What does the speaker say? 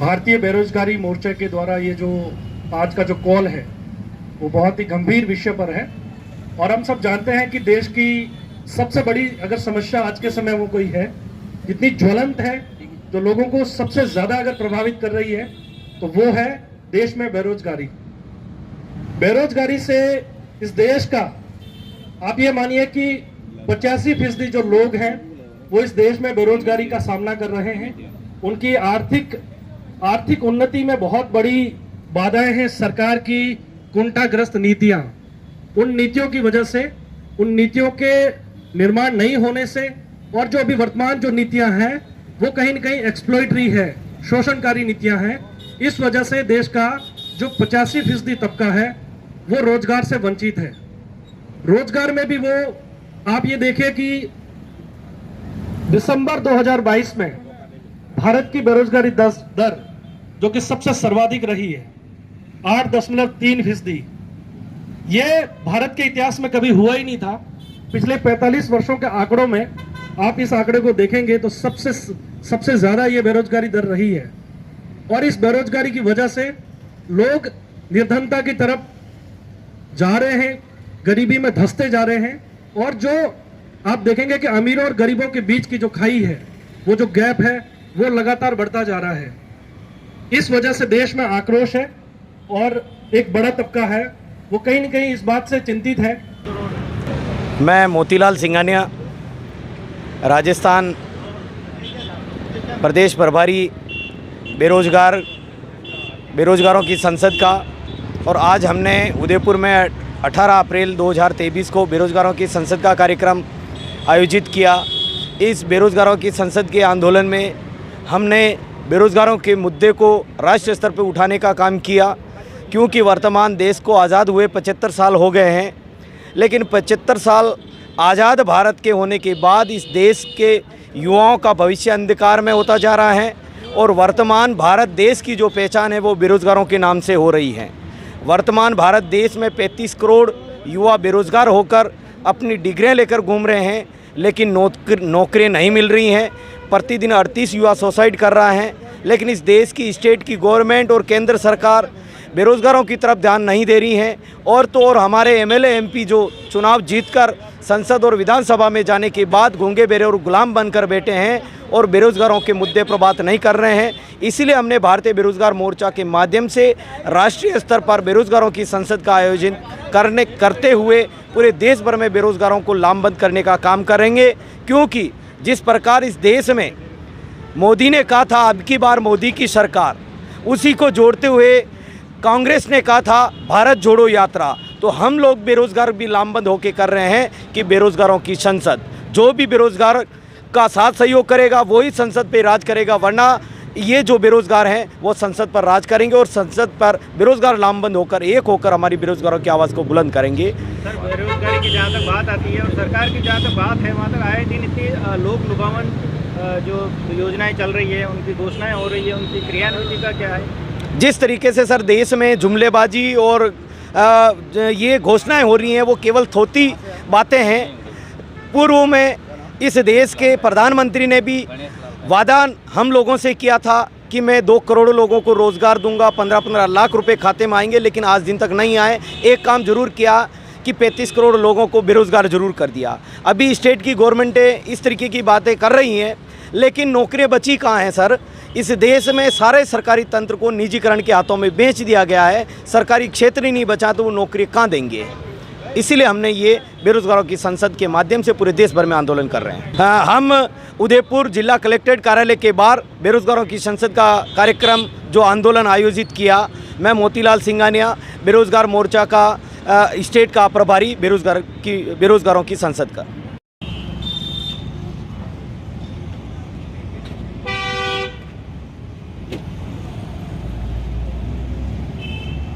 भारतीय बेरोजगारी मोर्चा के द्वारा ये जो आज का जो कॉल है वो बहुत ही गंभीर विषय पर है। और हम सब जानते हैं कि देश की सबसे बड़ी अगर समस्या आज के समय वो कोई है, जितनी ज्वलंत है, जो लोगों को सबसे ज्यादा अगर प्रभावित कर रही है, तो वो है देश में बेरोजगारी। बेरोजगारी से इस देश का आप ये मानिए कि 85% जो लोग हैं वो इस देश में बेरोजगारी का सामना कर रहे हैं। उनकी आर्थिक उन्नति में बहुत बड़ी बाधाएं हैं सरकार की कुंठाग्रस्त नीतियां। उन नीतियों की वजह से, उन नीतियों के निर्माण नहीं होने से, और जो अभी वर्तमान जो नीतियां हैं वो कहीं न कहीं एक्सप्लॉइटरी है, शोषणकारी नीतियां हैं। इस वजह से देश का जो 85% तबका है वो रोजगार से वंचित है। रोजगार में भी वो आप ये देखिए कि दिसंबर 2022 में भारत की बेरोजगारी दर जो कि सबसे सर्वाधिक रही है 8.3%। ये भारत के इतिहास में कभी हुआ ही नहीं था। पिछले 45 वर्षों के आंकड़ों में आप इस आंकड़े को देखेंगे तो सबसे ज्यादा ये बेरोजगारी दर रही है। और इस बेरोजगारी की वजह से लोग निर्धनता की तरफ जा रहे हैं, गरीबी में धंसते जा रहे हैं। और जो आप देखेंगे कि अमीरों और गरीबों के बीच की जो खाई है, वो जो गैप है, वो लगातार बढ़ता जा रहा है। इस वजह से देश में आक्रोश है और एक बड़ा तबका है वो कहीं न कहीं इस बात से चिंतित है। मैं मोतीलाल सिंघानिया, राजस्थान प्रदेश प्रभारी बेरोजगारों की संसद का, और आज हमने उदयपुर में 18 अप्रैल 2023 को बेरोजगारों की संसद का कार्यक्रम आयोजित किया। इस बेरोजगारों की संसद के आंदोलन में हमने बेरोजगारों के मुद्दे को राष्ट्रीय स्तर पर उठाने का काम किया, क्योंकि वर्तमान देश को आज़ाद हुए 75 साल हो गए हैं। लेकिन 75 साल आज़ाद भारत के होने के बाद इस देश के युवाओं का भविष्य अंधकार में होता जा रहा है। और वर्तमान भारत देश की जो पहचान है वो बेरोजगारों के नाम से हो रही है। वर्तमान भारत देश में 35 करोड़ युवा बेरोजगार होकर अपनी डिग्रियां लेकर घूम रहे हैं, लेकिन नौकरियां नहीं मिल रही हैं। प्रतिदिन 38 युवा सुसाइड कर रहा है। लेकिन इस देश की स्टेट की गवर्नमेंट और केंद्र सरकार बेरोजगारों की तरफ ध्यान नहीं दे रही हैं। और तो और हमारे एमएलए एमपी जो चुनाव जीतकर संसद और विधानसभा में जाने के बाद गूंगे बेरे और गुलाम बनकर बैठे हैं और बेरोजगारों के मुद्दे पर बात नहीं कर रहे हैं। इसीलिए हमने भारतीय बेरोजगार मोर्चा के माध्यम से राष्ट्रीय स्तर पर बेरोजगारों की संसद का आयोजन करते हुए पूरे देश भर में बेरोजगारों को लामबंद करने का काम करेंगे। क्योंकि जिस प्रकार इस देश में मोदी ने कहा था अब की बार मोदी की सरकार, उसी को जोड़ते हुए कांग्रेस ने कहा था भारत जोड़ो यात्रा। तो हम लोग बेरोजगार भी लामबंद होकर कर रहे हैं कि बेरोजगारों की संसद, जो भी बेरोजगार का साथ सहयोग करेगा वही संसद पे राज करेगा, वरना ये जो बेरोजगार हैं वो संसद पर राज करेंगे और संसद पर बेरोजगार लामबंद होकर एक होकर हमारी बेरोजगारों की आवाज़ को बुलंद करेंगे। सर, बेरोजगारी की जहाँ तक बात आती है और सरकार की जहाँ तक बात है, वहाँ तक आए दिन इतनी लोक लुभावन जो योजनाएं चल रही है, उनकी घोषणाएं हो रही है, उनकी क्रियान्विति का क्या है? जिस तरीके से सर देश में जुमलेबाजी और ये घोषणाएं हो रही हैं वो केवल थोती बातें हैं। पूर्व में इस देश के प्रधानमंत्री ने भी वादा हम लोगों से किया था कि मैं 2 करोड़ लोगों को रोज़गार दूंगा, 15-15 लाख रुपए खाते में आएंगे, लेकिन आज दिन तक नहीं आए। एक काम जरूर किया कि 35 करोड़ लोगों को बेरोज़गार जरूर कर दिया। अभी स्टेट की गवर्नमेंटें इस तरीके की बातें कर रही हैं, लेकिन नौकरियां बची कहाँ हैं सर? इस देश में सारे सरकारी तंत्र को निजीकरण के हाथों में बेच दिया गया है। सरकारी क्षेत्र ही नहीं बचा तो वो नौकरी कहाँ देंगे? इसीलिए हमने ये बेरोजगारों की संसद के माध्यम से पूरे देश भर में आंदोलन कर रहे हैं। हम उदयपुर जिला कलेक्ट्रेट कार्यालय के बाहर बेरोजगारों की संसद का कार्यक्रम जो आंदोलन आयोजित किया। मैं मोतीलाल सिंघानिया, बेरोजगार मोर्चा का स्टेट का प्रभारी बेरोजगारों की संसद का।